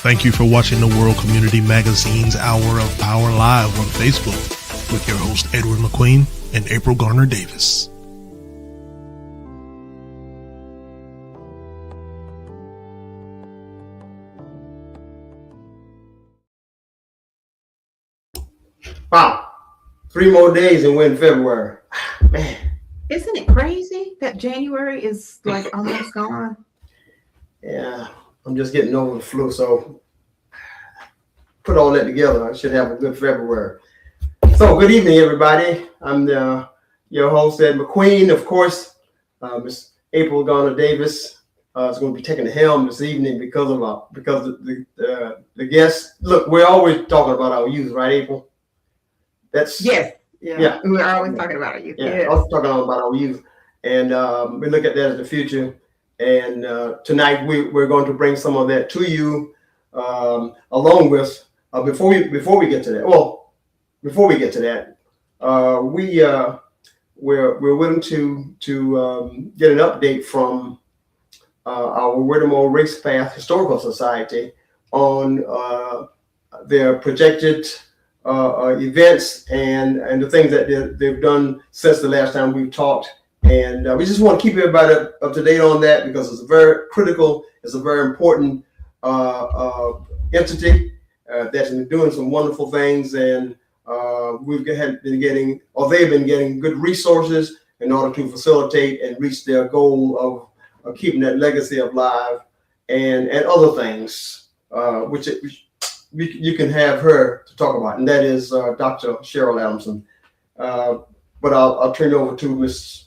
Thank you for watching the World Community Magazine's Hour of Power Live on Facebook with your host Edward McQueen and April Garner Davis. Wow. 3 more days and we're in February. Man. Isn't it crazy that January is like almost gone? Yeah, I'm just getting over the flu, so put all that together. I should have a good February. So good evening, everybody. I'm your host, Ed McQueen. Of course, Miss April Garner Davis is going to be taking the helm this evening because of the guests. Look, we're always talking about our youth, right, April? Yes. Yeah. We're always talking about our youth. Yeah, I was talking about our youth, and we look at that as the future. And tonight we're going to bring some of that to you, along with before we get to that. Well, before we get to that, we're willing to get an update from our Whittemore Race Path Historical Society on their projected events and the things that they've done since the last time we've talked. And we just want to keep everybody up to date on that because it's a very critical, it's a very important entity that's been doing some wonderful things. And they've been getting good resources in order to facilitate and reach their goal of keeping that legacy alive and other things, which you can have her to talk about. And that is Dr. Cheryl Adamson. But I'll turn it over to Ms.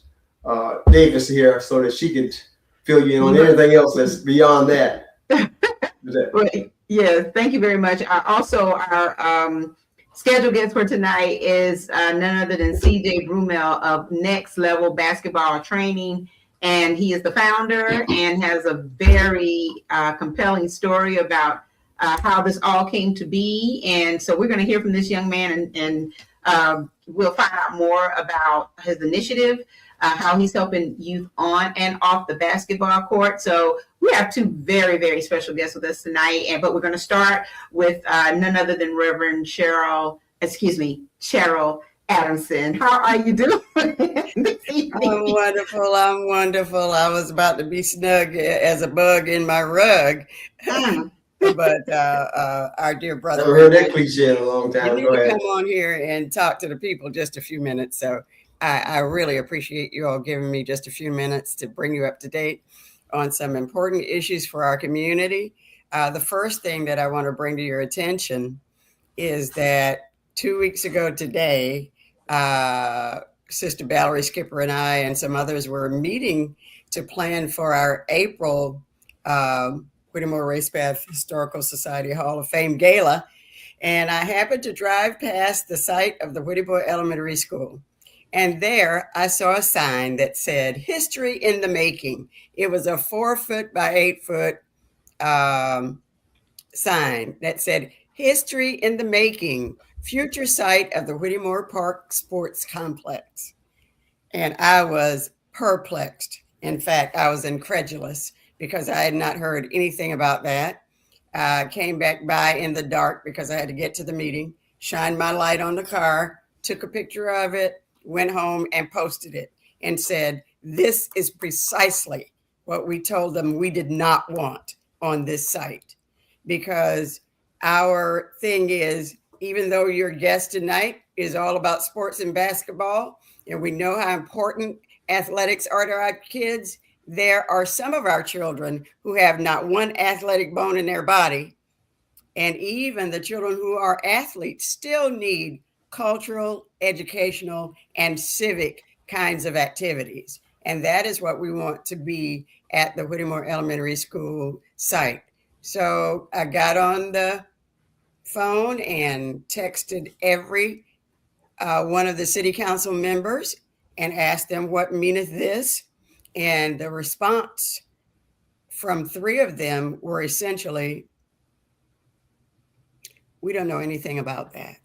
Davis here so that she could fill you in on anything else that's beyond that. Yes, thank you very much. Also, our scheduled guest for tonight is none other than CeJay Bromell of Next Level Basketball Training. And he is the founder and has a very compelling story about how this all came to be. And so we're going to hear from this young man and we'll find out more about his initiative, how he's helping youth on and off the basketball court. So we have two very, very special guests with us tonight. But we're going to start with none other than Reverend Cheryl Adamson. How are you doing? I'm wonderful. I was about to be snug as a bug in my rug. But our dear brother, I've heard that cliche in a long time. You need to come on here and talk to the people just a few minutes. So I really appreciate you all giving me just a few minutes to bring you up to date on some important issues for our community. The first thing that I want to bring to your attention is that 2 weeks ago today, Sister Valerie Skipper and I and some others were meeting to plan for our April Whittemore Race Path Historical Society Hall of Fame Gala. And I happened to drive past the site of the Whittemore Elementary School. And there I saw a sign that said, "History in the Making." It was a 4-foot by 8-foot sign that said, "History in the Making, future site of the Whittemore Park Sports Complex." And I was perplexed. In fact, I was incredulous because I had not heard anything about that. I came back by in the dark because I had to get to the meeting, shined my light on the car, took a picture of it, went home and posted it and said, "This is precisely what we told them we did not want on this site." Because our thing is, even though your guest tonight is all about sports and basketball, and we know how important athletics are to our kids, there are some of our children who have not one athletic bone in their body. And even the children who are athletes still need cultural, educational, and civic kinds of activities. And that is what we want to be at the Whittemore Elementary School site. So I got on the phone and texted every one of the city council members and asked them, "What meaneth this?" And the response from 3 of them were essentially, "We don't know anything about that."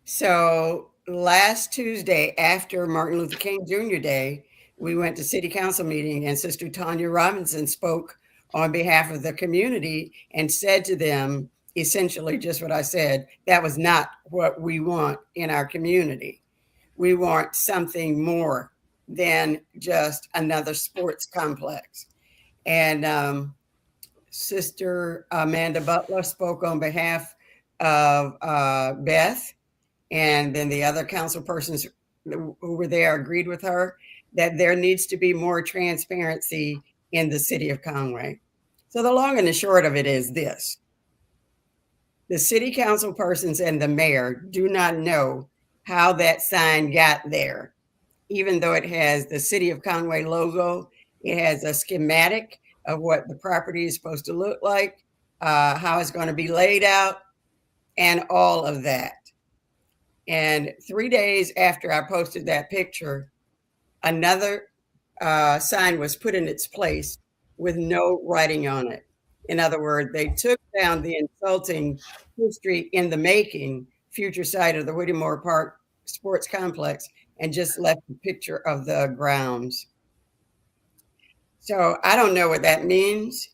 So last Tuesday, after Martin Luther King Jr. Day, we went to city council meeting and Sister Tanya Robinson spoke on behalf of the community and said to them essentially just what I said. That was not what we want in our community. We want something more than just another sports complex. And Sister Amanda Butler spoke on behalf of Beth, and then the other council persons who were there agreed with her that there needs to be more transparency in the city of Conway. So the long and the short of it is this: the city council persons and the mayor do not know how that sign got there. Even though it has the City of Conway logo, it has a schematic of what the property is supposed to look like, how it's going to be laid out, and all of that. And 3 days after I posted that picture, another sign was put in its place with no writing on it. In other words, they took down the insulting history in the making future site of the Whittemore Park Sports Complex and just left the picture of the grounds. So I don't know what that means,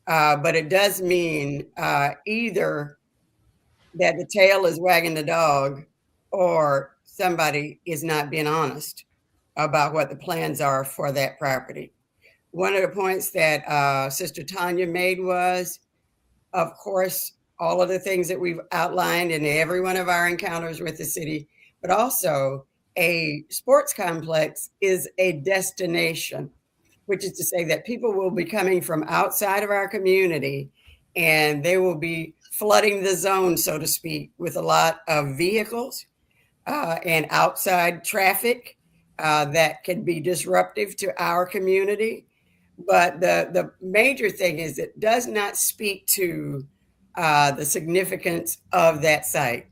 but it does mean either that the tail is wagging the dog or somebody is not being honest about what the plans are for that property. One of the points that Sister Tanya made was, of course, all of the things that we've outlined in every one of our encounters with the city, but also a sports complex is a destination, which is to say that people will be coming from outside of our community and they will be flooding the zone, so to speak, with a lot of vehicles and outside traffic that can be disruptive to our community. But the major thing is it does not speak to the significance of that site.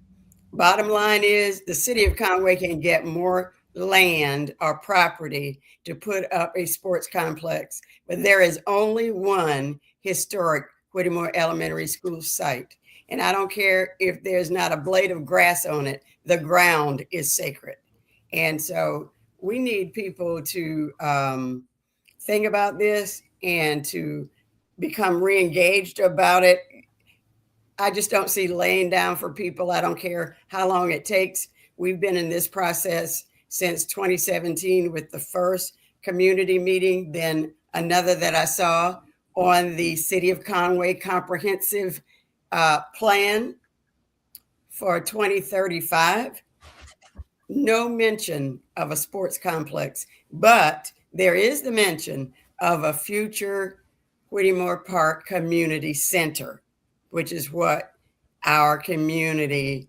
Bottom line is the city of Conway can get more land or property to put up a sports complex, but there is only one historic Whittemore Elementary School site. And I don't care if there's not a blade of grass on it, the ground is sacred. And so we need people to think about this and to become re-engaged about it. I just don't see laying down for people. I don't care how long it takes. We've been in this process since 2017 with the first community meeting, then another that I saw on the City of Conway comprehensive plan for 2035. No mention of a sports complex, but there is the mention of a future Whittemore Park Community Center, which is what our community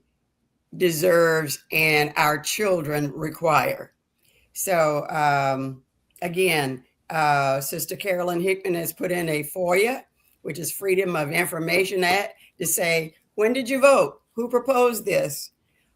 deserves and our children require. So again, Sister Carolyn Hickman has put in a FOIA, which is Freedom of Information Act, to say, when did you vote? Who proposed this?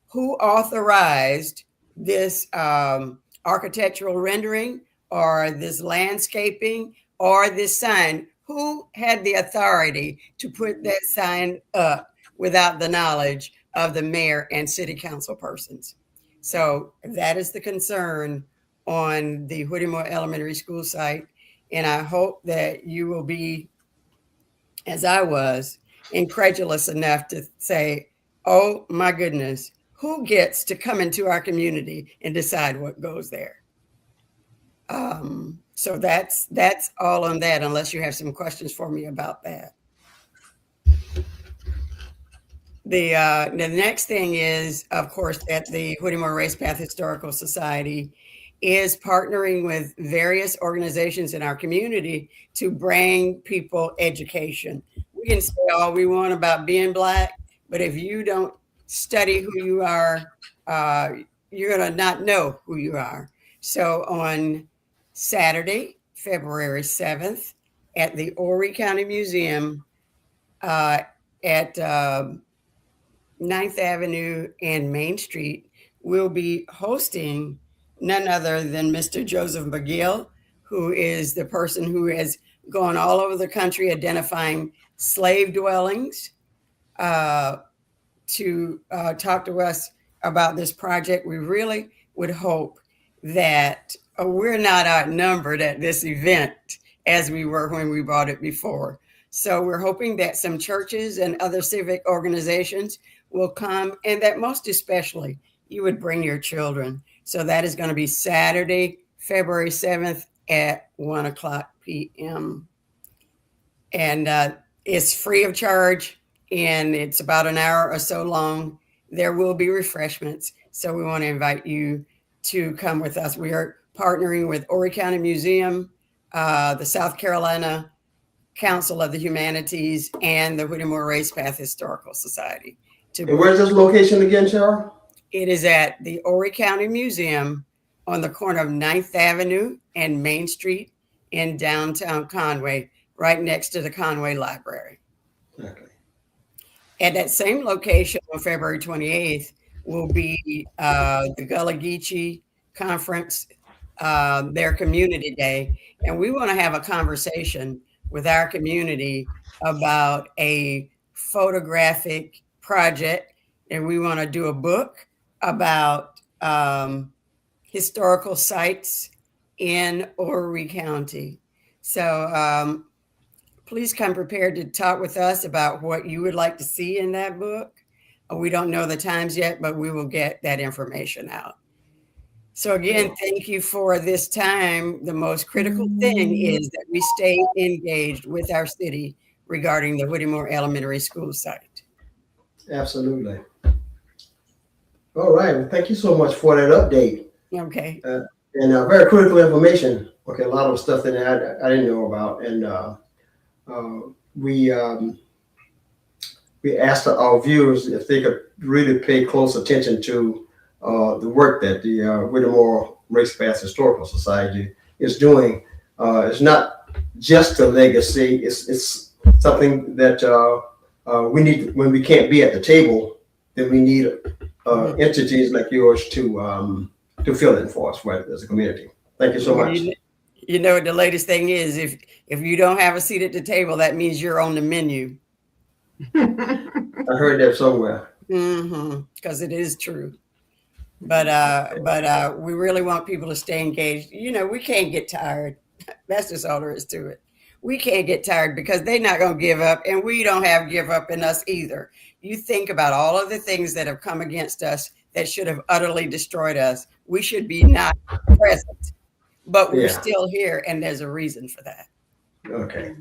Who authorized this architectural rendering or this landscaping or this sign? Who had the authority to put that sign up without the knowledge of the mayor and city council persons? So that is the concern on the Whittemore Elementary School site. And I hope that you will be, as I was, incredulous enough to say, oh my goodness, who gets to come into our community and decide what goes there? So that's all on that, unless you have some questions for me about that. The next thing is, of course, that the Whittemore Race Path Historical Society is partnering with various organizations in our community to bring people education. We can say all we want about being Black, but if you don't study who you are, you're going to not know who you are. So on Saturday, February 7th, at the Horry County Museum at 9th Avenue and Main Street, we'll be hosting none other than Mr. Joseph McGill, who is the person who has gone all over the country identifying slave dwellings, to talk to us about this project. We really would hope that we're not outnumbered at this event as we were when we bought it before. So we're hoping that some churches and other civic organizations will come, and that most especially you would bring your children. So that is going to be Saturday, February 7th at 1:00 p.m. And it's free of charge, and it's about an hour or so long. There will be refreshments. So we want to invite you to come with us. We are partnering with Horry County Museum, the South Carolina Council of the Humanities, and the Whittemore Race Path Historical Society. And where's this location again, Cheryl? It is at the Horry County Museum on the corner of 9th Avenue and Main Street in downtown Conway, right next to the Conway Library. Okay. At that same location on February 28th will be the Gullah Geechee Conference, their community day. And we want to have a conversation with our community about a photographic project. And we want to do a book about historical sites in Horry County. So please come prepared to talk with us about what you would like to see in that book. We don't know the times yet, but we will get that information out. So again, thank you for this time. The most critical thing is that we stay engaged with our city regarding the Whittemore Elementary School site. Absolutely. All right. Well, thank you so much for that update. Okay. And very critical information. Okay, a lot of stuff that I didn't know about. And we asked our viewers if they could really pay close attention to the work that the Whittemore Race Path Historical Society is doing. It's not just a legacy. It's something that we need. When we can't be at the table, then we need entities like yours to fill in for us, right, as a community. Thank you so much. You know, the latest thing is if you don't have a seat at the table, that means you're on the menu. I heard that somewhere. Because it is true. But we really want people to stay engaged. You know, we can't get tired. That's just all there is to it. We can't get tired because they're not going to give up, and we don't have give up in us either. You think about all of the things that have come against us that should have utterly destroyed us. We should be not present, but we're still here, and there's a reason for that. Okay.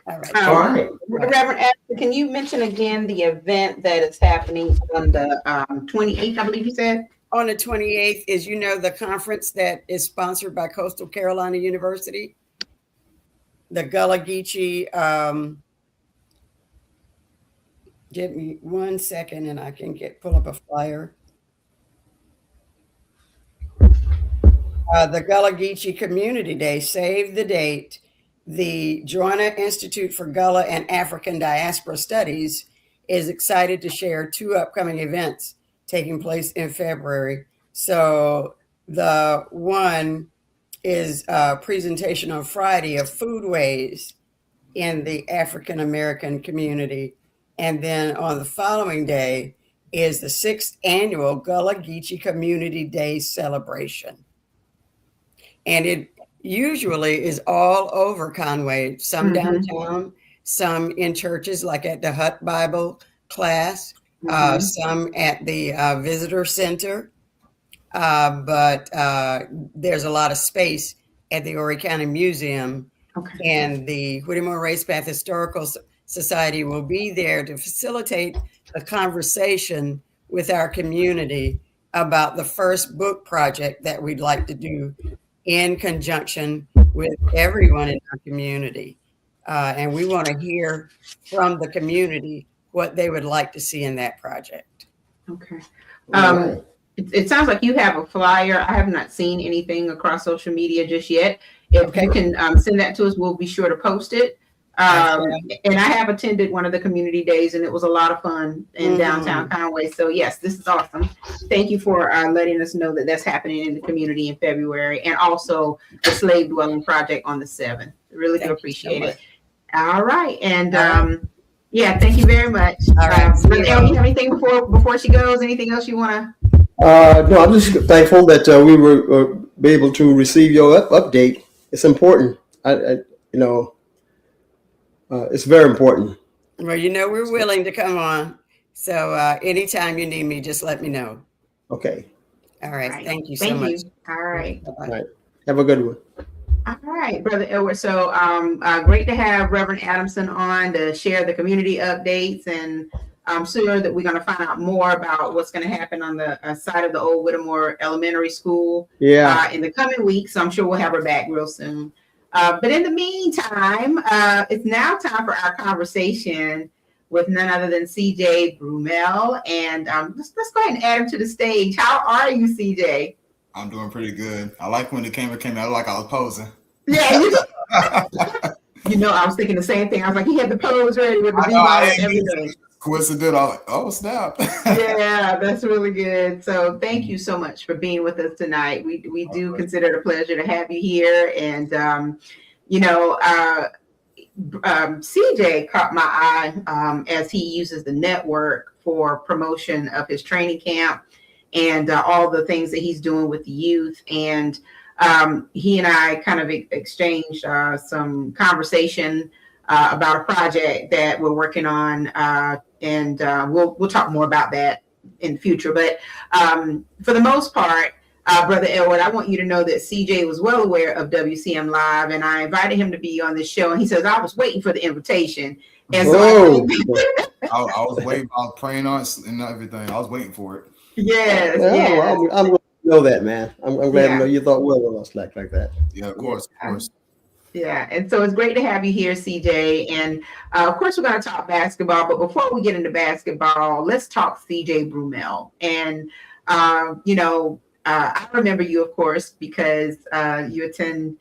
All right. All right. Reverend Ashley, can you mention again the event that is happening on the 28th, I believe you said? On the 28th is, you know, the conference that is sponsored by Coastal Carolina University, the Gullah Geechee. Give me 1 second and I can pull up a flyer. The Gullah Geechee Community Day, save the date. The Joanna Institute for Gullah and African Diaspora Studies is excited to share 2 upcoming events taking place in February. So the one is a presentation on Friday of foodways in the African American community. And then on the following day is the 6th annual Gullah Geechee Community Day celebration. And it usually is all over Conway, some downtown, some in churches like at the Hut Bible class, some at the visitor center. But there's a lot of space at the Horry County Museum. Okay. And the Whittemore Race Path Historical Society will be there to facilitate a conversation with our community about the first book project that we'd like to do in conjunction with everyone in our community. And we want to hear from the community what they would like to see in that project. Okay. It sounds like you have a flyer. I have not seen anything across social media just yet. If you can send that to us, we'll be sure to post it. And I have attended one of the community days, and it was a lot of fun in downtown Conway. So yes, this is awesome. Thank you for letting us know that that's happening in the community in February, and also the Slave Dwelling Project on the 7th. Really do appreciate it. All right, and yeah, thank you very much. All right. You have anything before she goes? Anything else you want to? No, I'm just thankful that we were able to receive your update. It's important. it's very important. Well, we're willing to come on. So anytime you need me, just let me know. Okay. All right. Right. Thank you so Thank much. you. All right. All right. Have a good one. All right, Brother Edward. So great to have Reverend Adamson on to share the community updates, and I'm sure that we're going to find out more about what's going to happen on the side of the old Whittemore Elementary School in the coming weeks. So I'm sure we'll have her back real soon. But in the meantime, it's now time for our conversation with none other than CeJay Bromell. And let's go ahead and add him to the stage. How are you, CeJay? I'm doing pretty good. I like when the camera came out like I was posing. Yeah. I was thinking the same thing. I was like, he had the pose ready with the V-line and everything. Coincidental. I was like, oh, snap. Yeah, that's really good. So thank you so much for being with us tonight. We do consider it a pleasure to have you here. And, CeJay caught my eye as he uses the network for promotion of his training camp and all the things that he's doing with the youth. And he and I kind of exchanged some conversation about a project that we're working on. And we'll talk more about that in the future. But for the most part, Brother Edward, I want you to know that CeJay was well aware of WCM Live, and I invited him to be on this show. And he says, I was waiting for the invitation. And so I was waiting. I was praying on it and everything. I was waiting for it. Yes. Well, I'm glad to know that, man. I'm glad to know you thought well of us like that. Yeah, of course. Yeah, and so it's great to have you here, CeJay. And of course, we're going to talk basketball. But before we get into basketball, let's talk CeJay Bromell. And, I remember you, of course, because you attended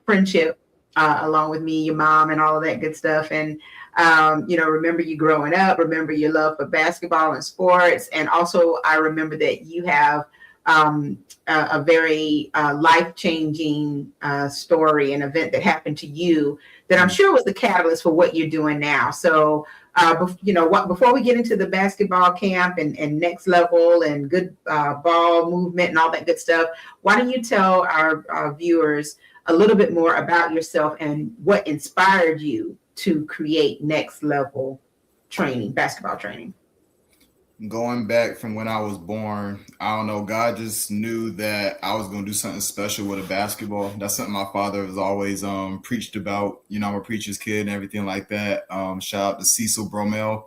Friendship along with me, your mom, and all of that good stuff. And, remember you growing up, remember your love for basketball and sports. And also, I remember that you have a very life-changing story, an event that happened to you that I'm sure was the catalyst for what you're doing now. So, before we get into the basketball camp and next level and good ball movement and all that good stuff, why don't you tell our viewers a little bit more about yourself and what inspired you to create next level training, basketball training? Going back from when I was born, I don't know, God just knew that I was going to do something special with a basketball. That's something my father has always preached about. I'm a preacher's kid and everything like that. Shout out to CeJay Bromell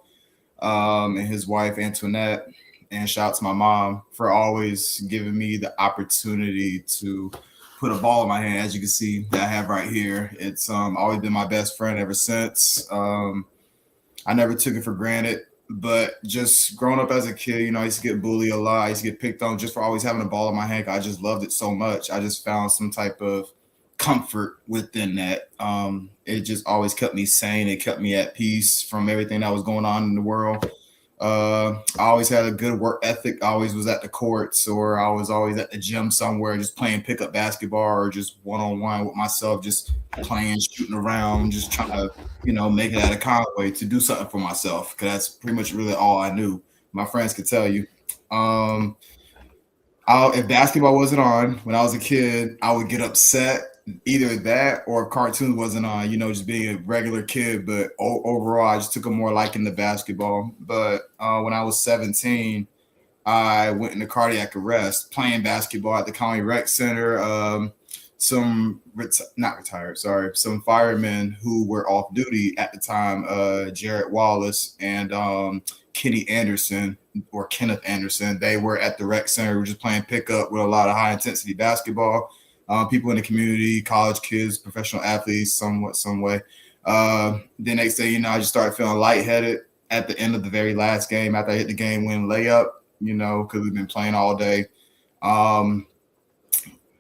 and his wife, Antoinette. And shout out to my mom for always giving me the opportunity to put a ball in my hand. As you can see, that I have right here. It's always been my best friend ever since. I never took it for granted. But just growing up as a kid, I used to get bullied a lot. I used to get picked on just for always having a ball in my hand. I just loved it so much. I just found some type of comfort within that. It just always kept me sane. It kept me at peace from everything that was going on in the world. I always had a good work ethic. I always was at the courts, or I was always at the gym somewhere just playing pickup basketball or just one-on-one with myself, just playing, shooting around, just trying to, make it out of Conway to do something for myself, because that's pretty much really all I knew. My friends could tell you. If basketball wasn't on when I was a kid, I would get upset. Either that or if cartoons wasn't on, just being a regular kid. But overall, I just took a more liking to basketball. But when I was 17, I went into cardiac arrest playing basketball at the County Rec Center. Some firemen who were off duty at the time, Jared Wallace and Kenneth Anderson, they were at the rec center. We were just playing pickup with a lot of high intensity basketball. People in the community, college kids, professional athletes, some way. The next day, I just started feeling lightheaded at the end of the very last game after I hit the game-winning layup, because we've been playing all day.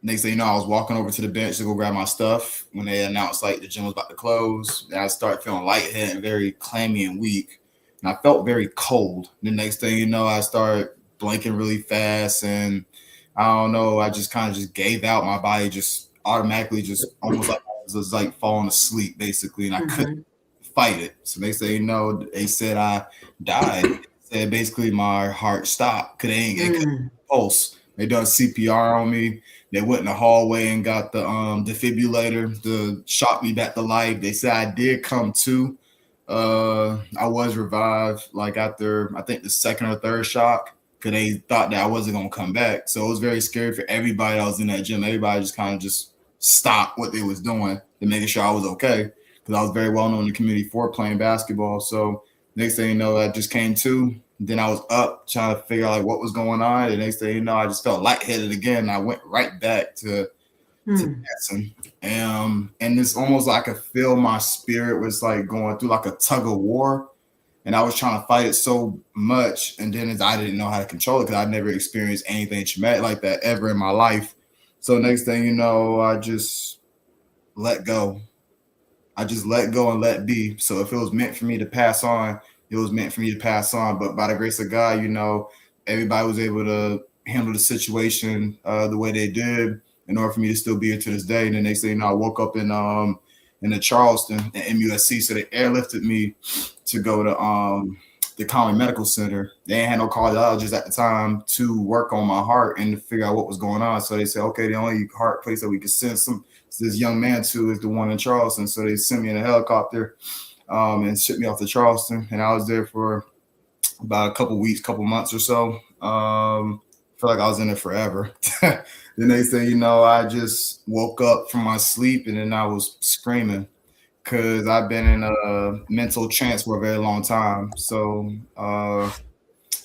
Next thing you know, I was walking over to the bench to go grab my stuff when they announced the gym was about to close. And I started feeling lightheaded and very clammy and weak. And I felt very cold. The next thing you know, I started blinking really fast, and I don't know, I just kind of just gave out. My body just automatically just almost like I was falling asleep basically, and I couldn't fight it. So next thing you know, they said I died. They said basically my heart stopped because it couldn't pulse. They done CPR on me. They went in the hallway and got the defibrillator to shock me back to life. They said I did come to. I was revived like after I think the second or third shock because they thought that I wasn't gonna come back. So it was very scary for everybody that was in that gym. Everybody just kind of just stopped what they was doing to making sure I was okay because I was very well known in the community for playing basketball. So next thing you know, I just came to. Then I was up trying to figure out like what was going on. The next thing you know, I just felt lightheaded again. And I went right back to dancing. And it's almost like I could feel my spirit was like going through like a tug of war. And I was trying to fight it so much. And then I didn't know how to control it because I'd never experienced anything traumatic like that ever in my life. So next thing you know, I just let go. I just let go and let be. So if it was meant for me to pass on, it was meant for me to pass on. But by the grace of God, you know, everybody was able to handle the situation the way they did in order for me to still be here to this day. And the next thing you know, I woke up in the Charleston at MUSC. So they airlifted me to go to the County Medical Center. They ain't had no cardiologist at the time to work on my heart and to figure out what was going on. So they said, okay, the only heart place that we could send this young man to is the one in Charleston. So they sent me in a helicopter and shipped me off to Charleston. And I was there for about a couple months or so. Feel like I was in it forever. The next thing you know, I just woke up from my sleep and then I was screaming because I've been in a mental trance for a very long time. So I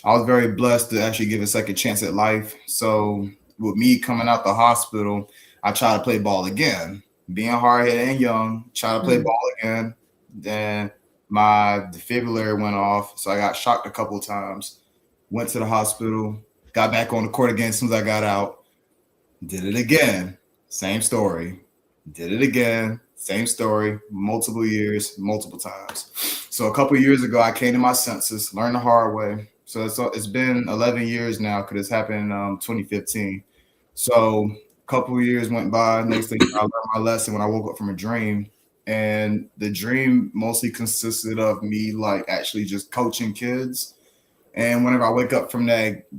was very blessed to actually give a second chance at life. So with me coming out the hospital, I tried to play ball again, being hard-headed and young, try to play ball again. Then my defibrillator went off, so I got shocked a couple of times. Went to the hospital, got back on the court again as soon as I got out. Did it again, same story. Did it again, same story, multiple years, multiple times. So a couple of years ago, I came to my senses, learned the hard way. So it's been 11 years now because it's happened in 2015. So a couple of years went by. Next thing I learned my lesson when I woke up from a dream. And the dream mostly consisted of me like actually just coaching kids. And whenever I wake up from that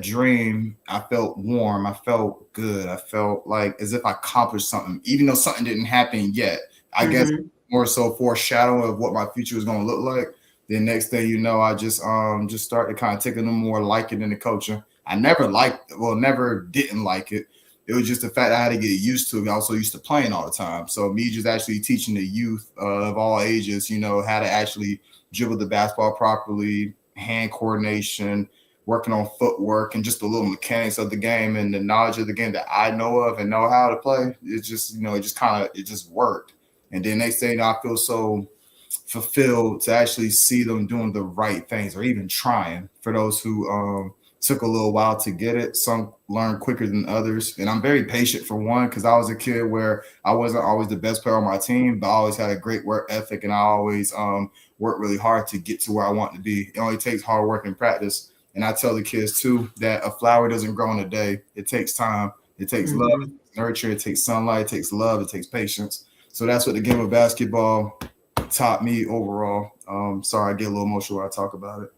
dream, I felt warm. I felt good. I felt like as if I accomplished something, even though something didn't happen yet. I guess more so foreshadowing of what my future was going to look like. The next thing you know, I just started kind of taking a little more liking in the coaching. I never didn't like it. It was just the fact I had to get used to it. I was so used to playing all the time. So me just actually teaching the youth of all ages, you know, how to actually dribble the basketball properly, hand coordination, working on footwork, and just the little mechanics of the game and the knowledge of the game that I know of and know how to play. It just, you know, it just worked. And then next thing I feel so fulfilled to actually see them doing the right things or even trying. For those who took a little while to get it, some learn quicker than others. And I'm very patient for one, because I was a kid where I wasn't always the best player on my team, but I always had a great work ethic and I always worked really hard to get to where I want to be. It only takes hard work and practice. And I tell the kids too that a flower doesn't grow in a day. It takes time. It takes love, it takes nurture, it takes sunlight, it takes love, it takes patience. So that's what the game of basketball taught me overall. Sorry, I get a little emotional when I talk about it.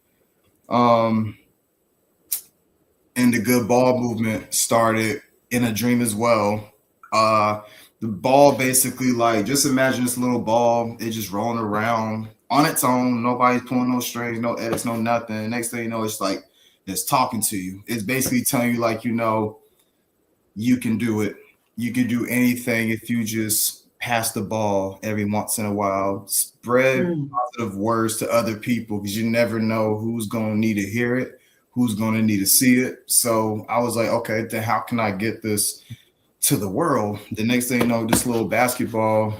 And the good ball movement started in a dream as well. The ball basically, like, just imagine this little ball, it just rolling around on its own. Nobody's pulling no strings, no edits, no nothing. And next thing you know, it's like it's talking to you. It's basically telling you, like, you know, you can do it. You can do anything if you just pass the ball every once in a while. Spread positive words to other people, because you never know who's going to need to hear it, who's going to need to see it. So I was like, okay, then how can I get this to the world? The next thing you know, this little basketball,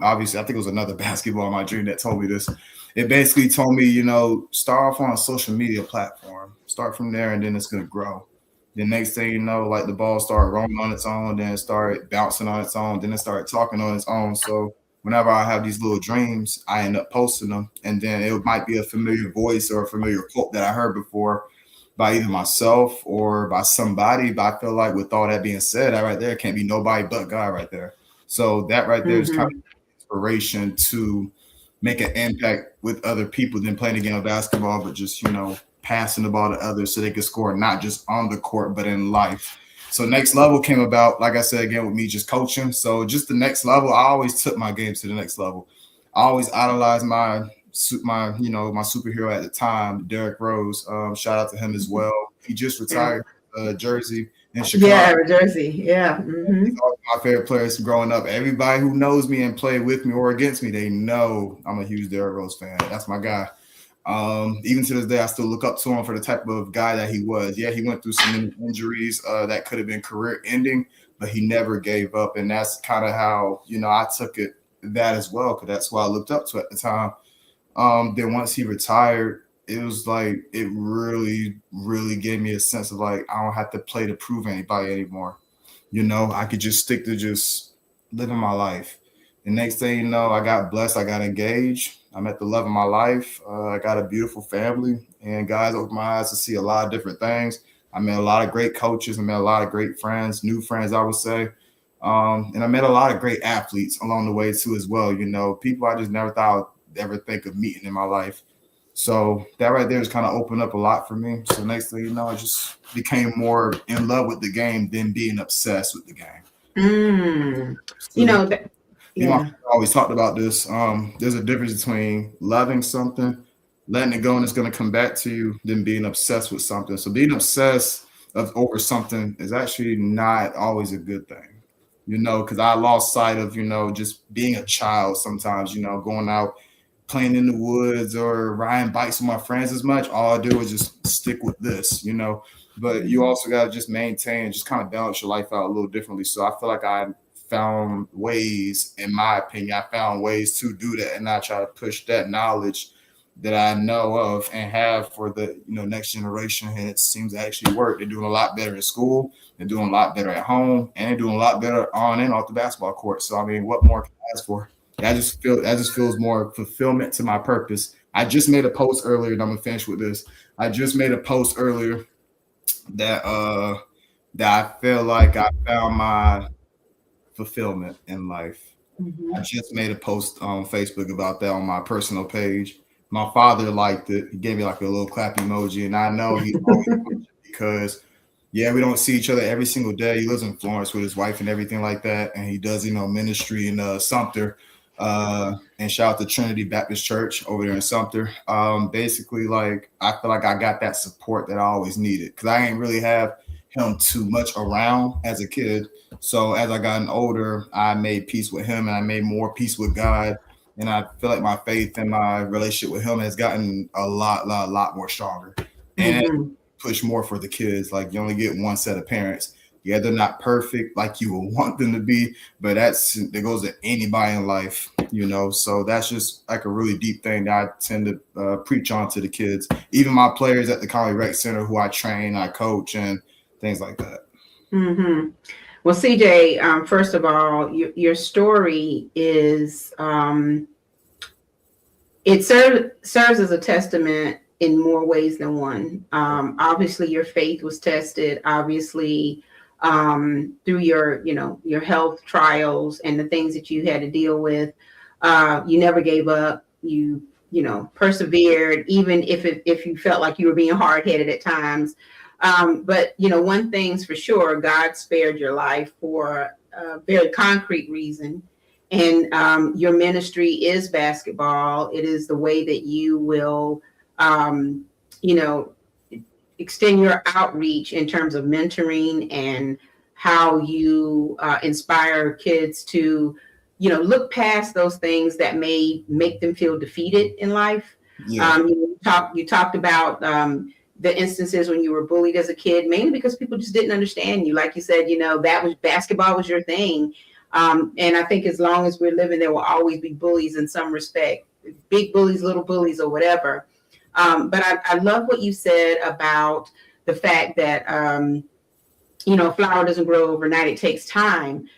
obviously, I think it was another basketball in my dream that told me this. It basically told me, you know, start off on a social media platform. Start from there, and then it's going to grow. The next thing you know, like, the ball started rolling on its own, then it started bouncing on its own, then it started talking on its own. So whenever I have these little dreams, I end up posting them. And then it might be a familiar voice or a familiar quote that I heard before by either myself or by somebody. But I feel like with all that being said, that right there can't be nobody but God right there. So that right there is kind of inspiration to make an impact with other people than playing a game of basketball, but just, you know, passing the ball to others so they could score not just on the court, but in life. So next level came about, like I said, again, with me just coaching. So just the next level, I always took my games to the next level. I always idolized my superhero at the time, Derrick Rose. Shout out to him as well. He just retired jersey in Chicago. Yeah, Jersey. Yeah. Mm-hmm. He's always my favorite players growing up. Everybody who knows me and played with me or against me, they know I'm a huge Derrick Rose fan. That's my guy. Even to this day, I still look up to him for the type of guy that he was. Yeah, he went through some injuries that could have been career ending, but he never gave up. And that's kind of how, I took that as well, because that's what I looked up to at the time. Then once he retired, it was like, it really, really gave me a sense of like, I don't have to play to prove anybody anymore. I could just stick to just living my life. The next thing you know, I got blessed. I got engaged. I met the love of my life. I got a beautiful family, and guys opened my eyes to see a lot of different things. I met a lot of great coaches. I met a lot of great friends, new friends, I would say. And I met a lot of great athletes along the way too, as well. People I just never thought I'd ever think of meeting in my life. So that right there has kind of opened up a lot for me. So next thing you know, I just became more in love with the game than being obsessed with the game. I always talked about this. There's a difference between loving something, letting it go, and it's going to come back to you, than being obsessed with something. So being obsessed over something is actually not always a good thing, because I lost sight of, just being a child sometimes, going out, playing in the woods or riding bikes with my friends as much. All I do is just stick with this, but you also got to just maintain, just kind of balance your life out a little differently. So I feel like I found ways, in my opinion, to do that, and I try to push that knowledge that I know of and have for the next generation. And it seems to actually work. They're doing a lot better in school, they're doing a lot better at home, and they're doing a lot better on and off the basketball court. So I mean, what more can I ask for? That just feels more fulfillment to my purpose. I just made a post earlier, and I'm gonna finish with this. I just made a post earlier that I feel like I found my fulfillment in life. I just made a post on Facebook about that on my personal page. My father liked it. He gave me like a little clap emoji, and I know he's always because we don't see each other every single day. He lives in Florence with his wife and everything like that, and he does ministry in Sumter. And shout out to Trinity Baptist Church over there in Sumter. Basically, like, I feel like I got that support that I always needed, because I ain't really have him too much around as a kid. So as I gotten older, I made peace with him, and I made more peace with God. And I feel like my faith and my relationship with him has gotten a lot more stronger. And push more for the kids. Like, you only get one set of parents. Yeah, they're not perfect like you would want them to be, but that goes to anybody in life, So that's just like a really deep thing that I tend to preach on to the kids, even my players at the College Rec Center who I train, I coach, and things like that. Well, CeJay, first of all, your story is it serves as a testament in more ways than one. Obviously, your faith was tested. Obviously, through your health trials and the things that you had to deal with, you never gave up. You persevered, even if you felt like you were being hard-headed at times. But one thing's for sure: God spared your life for a very concrete reason. And your ministry is basketball. It is the way that you will, extend your outreach in terms of mentoring and how you inspire kids to, look past those things that may make them feel defeated in life. You talked about the instances when you were bullied as a kid, mainly because people just didn't understand you. Like you said, that was basketball was your thing. And I think as long as we're living, there will always be bullies in some respect, big bullies, little bullies, or whatever. But I love what you said about the fact that, a flower doesn't grow overnight. It takes time.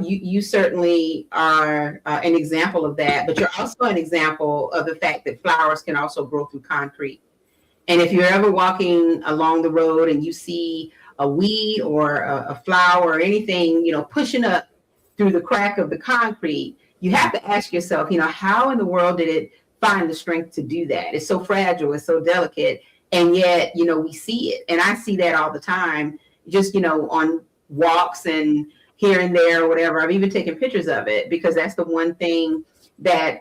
You certainly are an example of that, but you're also an example of the fact that flowers can also grow through concrete. And if you're ever walking along the road and you see a weed or a flower or anything, pushing up through the crack of the concrete, you have to ask yourself, how in the world did it find the strength to do that? It's so fragile, it's so delicate. And yet, we see it. And I see that all the time, just, on walks and here and there or whatever. I've even taken pictures of it, because that's the one thing that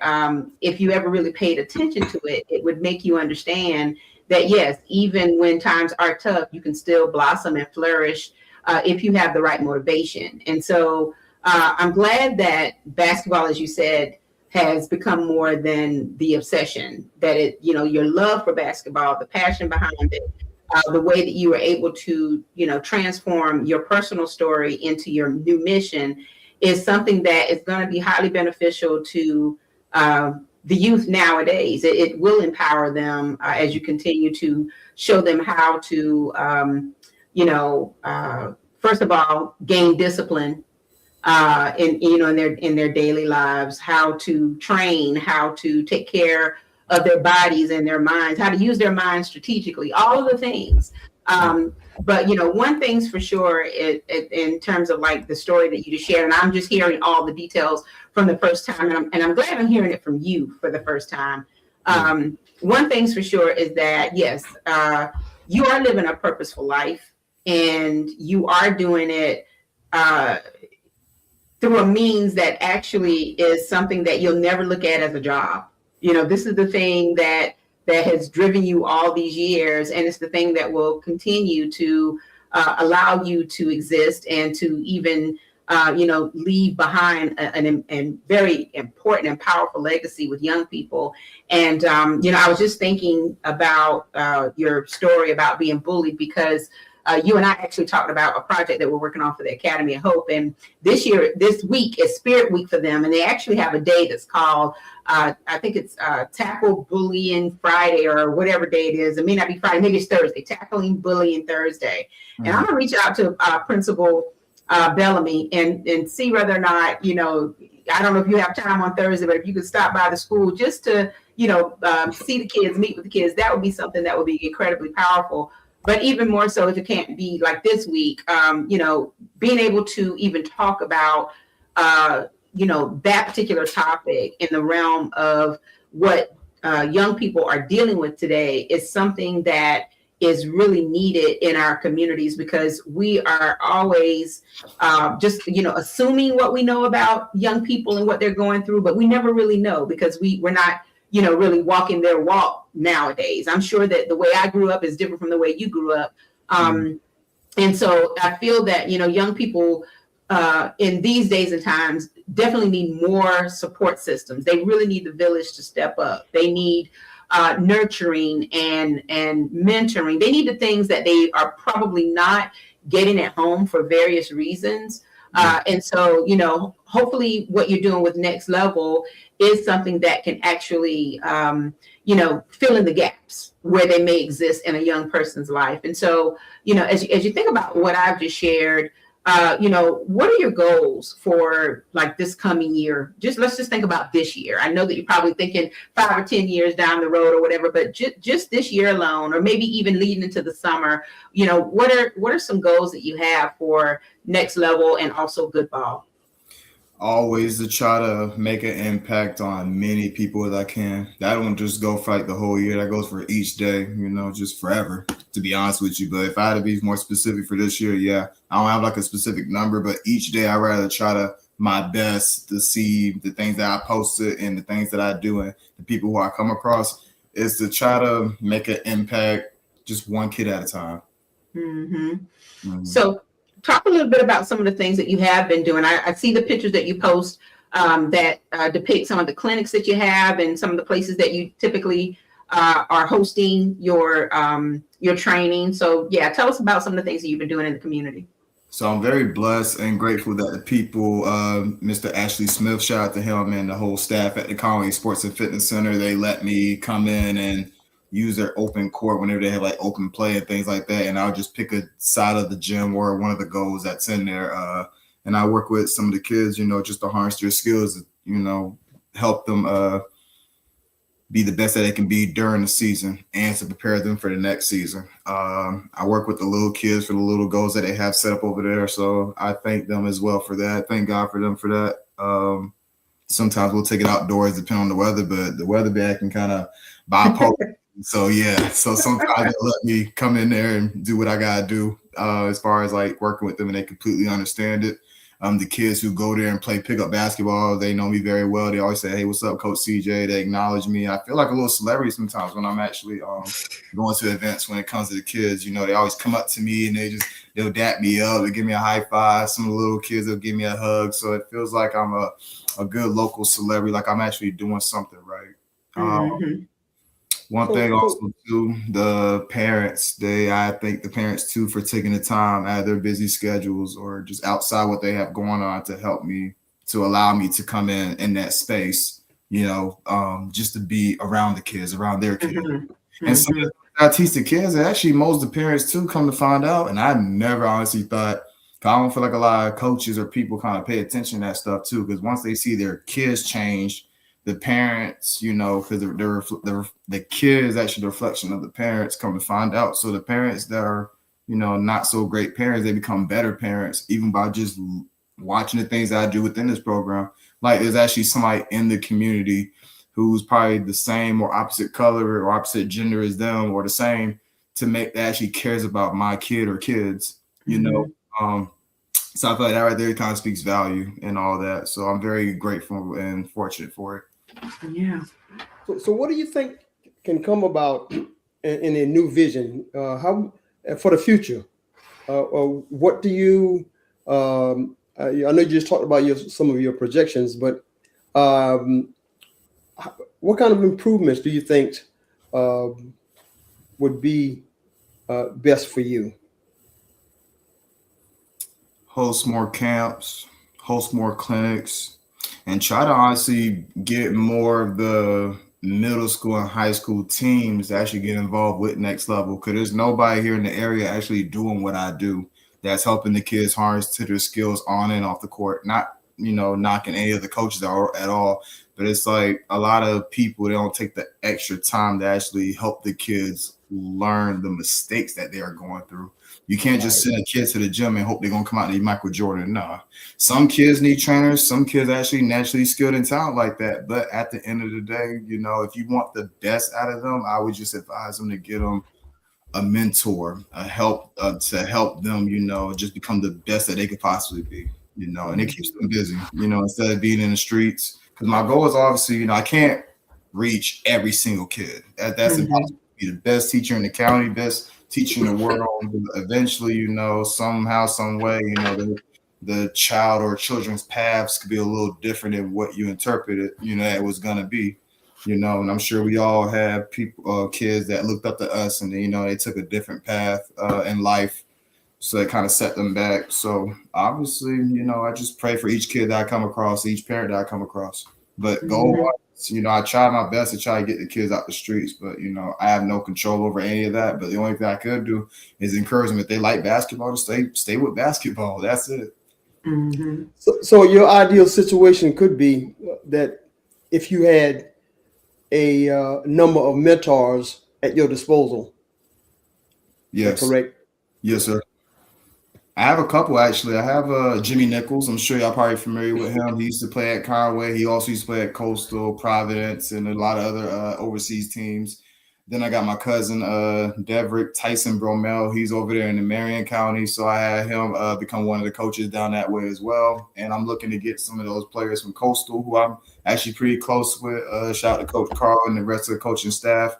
if you ever really paid attention to it, it would make you understand that, yes, even when times are tough, you can still blossom and flourish if you have the right motivation. And so I'm glad that basketball, as you said, has become more than the obsession, that your love for basketball, the passion behind it, the way that you were able to, transform your personal story into your new mission is something that is going to be highly beneficial to the youth nowadays. It will empower them as you continue to show them how to, first of all, gain discipline in their daily lives, how to train, how to take care of their bodies and their minds, how to use their minds strategically, all of the things. But one thing's for sure, in terms of like the story that you just shared, and I'm just hearing all the details from the first time, and I'm glad I'm hearing it from you for the first time. One thing's for sure is that, yes, you are living a purposeful life, and you are doing it through a means that actually is something that you'll never look at as a job. This is the thing that has driven you all these years, and it's the thing that will continue to allow you to exist and to even leave behind a very important and powerful legacy with young people. And I was just thinking about your story about being bullied, because you and I actually talked about a project that we're working on for the Academy of Hope. And this week is Spirit Week for them. And they actually have a day that's called, I think it's Tackle Bullying Friday, or whatever day it is. It may not be Friday, maybe it's Thursday, Tackling Bullying Thursday. Mm-hmm. And I'm going to reach out to Principal Bellamy and see whether or not, I don't know if you have time on Thursday, but if you could stop by the school just to, see the kids, meet with the kids, that would be something that would be incredibly powerful. But even more so, if it can't be like this week, being able to even talk about, that particular topic in the realm of what young people are dealing with today is something that is really needed in our communities, because we are always just, assuming what we know about young people and what they're going through, but we never really know, because we're not, really walking their walk nowadays. I'm sure that the way I grew up is different from the way you grew up. And so I feel that, young people in these days and times definitely need more support systems. They really need the village to step up. They need nurturing and mentoring. They need the things that they are probably not getting at home for various reasons. And so, hopefully what you're doing with Next Level is something that can actually, fill in the gaps where they may exist in a young person's life. And so, as you think about what I've just shared, what are your goals for like this coming year? Let's just think about this year. I know that you're probably thinking 5 or 10 years down the road or whatever, but just this year alone, or maybe even leading into the summer, what are some goals that you have for Next Level and also Good Ball? Always to try to make an impact on many people as I can. That don't just go for like the whole year. That goes for each day, just forever, to be honest with you. But if I had to be more specific for this year, yeah, I don't have like a specific number, but each day I rather try to my best to see the things that I posted and the things that I do and the people who I come across is to try to make an impact just one kid at a time. Mm-hmm. Mm-hmm. So talk a little bit about some of the things that you have been doing. I see the pictures that you post that depict some of the clinics that you have and some of the places that you typically are hosting your training. So yeah, tell us about some of the things that you've been doing in the community. So I'm very blessed and grateful that the people, Mr. Ashley Smith, shout out to him and the whole staff at the Conway Sports and Fitness Center. They let me come in and use their open court whenever they have like open play and things like that. And I'll just pick a side of the gym or one of the goals that's in there. And I work with some of the kids, just to harness their skills, help them be the best that they can be during the season and to prepare them for the next season. I work with the little kids for the little goals that they have set up over there. So I thank them as well for that. Thank God for them for that. Sometimes we'll take it outdoors, depending on the weather, but the weather be acting kind of bipolar. So yeah, so sometimes they'll let me come in there and do what I gotta do as far as like working with them, and they completely understand it. The kids who go there and play pickup basketball, they know me very well. They always say, "Hey, what's up, Coach CeJay?" They acknowledge me. I feel like a little celebrity sometimes when I'm actually going to events. When it comes to the kids, you know, they always come up to me and they'll dap me up, they give me a high five. Some of the little kids will give me a hug. So it feels like I'm a good local celebrity, like I'm actually doing something right. One thing also too, the parents, I thank the parents too for taking the time out of their busy schedules or just outside what they have going on to help me, to allow me to come in that space, you know, just to be around the kids, around their kids. And some of the I teach the kids, and actually most of the parents too come to find out. And I never honestly thought, I don't feel like a lot of coaches or people kind of pay attention to that stuff too, because once they see their kids change, the parents, you know, because the kids actually the reflection of the parents, come to find out. So the parents that are, you know, not so great parents, they become better parents even by just watching the things that I do within this program. Like there's actually somebody in the community who's probably the same or opposite color or opposite gender as them or the same, to make that actually cares about my kid or kids, you know. So I feel like that right there kind of speaks value and all that. So I'm very grateful and fortunate for it. Yeah. So what do you think can come about in a new vision? How for the future? What do you? I know you just talked about some of your projections, but what kind of improvements do you think would be best for you? Host more camps, host more clinics, and try to honestly get more of the middle school and high school teams to actually get involved with Next Level, because there's nobody here in the area actually doing what I do that's helping the kids harness to their skills on and off the court. Not, you know, knocking any of the coaches at all, but it's like a lot of people, they don't take the extra time to actually help the kids learn the mistakes that they are going through. You can't just send a kid to the gym and hope they're going to come out and be Michael Jordan. No. Some kids need trainers. Some kids actually naturally skilled and talent like that. But at the end of the day, you know, if you want the best out of them, I would just advise them to get them a mentor, a help to help them, you know, just become the best that they could possibly be, you know, and it keeps them busy, you know, instead of being in the streets. Because my goal is obviously, you know, I can't reach every single kid. That's impossible. Be the best teacher in the county, best teacher in the world. Eventually, you know, somehow, some way, you know, the child or children's paths could be a little different than what you interpreted, you know, it was going to be, you know, and I'm sure we all have people, kids that looked up to us and, you know, they took a different path in life. So it kind of set them back. So obviously, you know, I just pray for each kid that I come across, each parent that I come across. But goal-wise, you know, I try my best to try to get the kids out the streets, but, you know, I have no control over any of that. But the only thing I could do is encourage them, if they like basketball, to stay with basketball. That's it. So your ideal situation could be that if you had a number of mentors at your disposal. Yes. Correct. Yes, sir. I have a couple, actually. I have Jimmy Nichols. I'm sure y'all probably familiar with him. He used to play at Conway. He also used to play at Coastal, Providence, and a lot of other overseas teams. Then I got my cousin, CeJay Bromell. He's over there in the Marion County. So I had him become one of the coaches down that way as well. And I'm looking to get some of those players from Coastal, who I'm actually pretty close with. Shout out to Coach Carl and the rest of the coaching staff.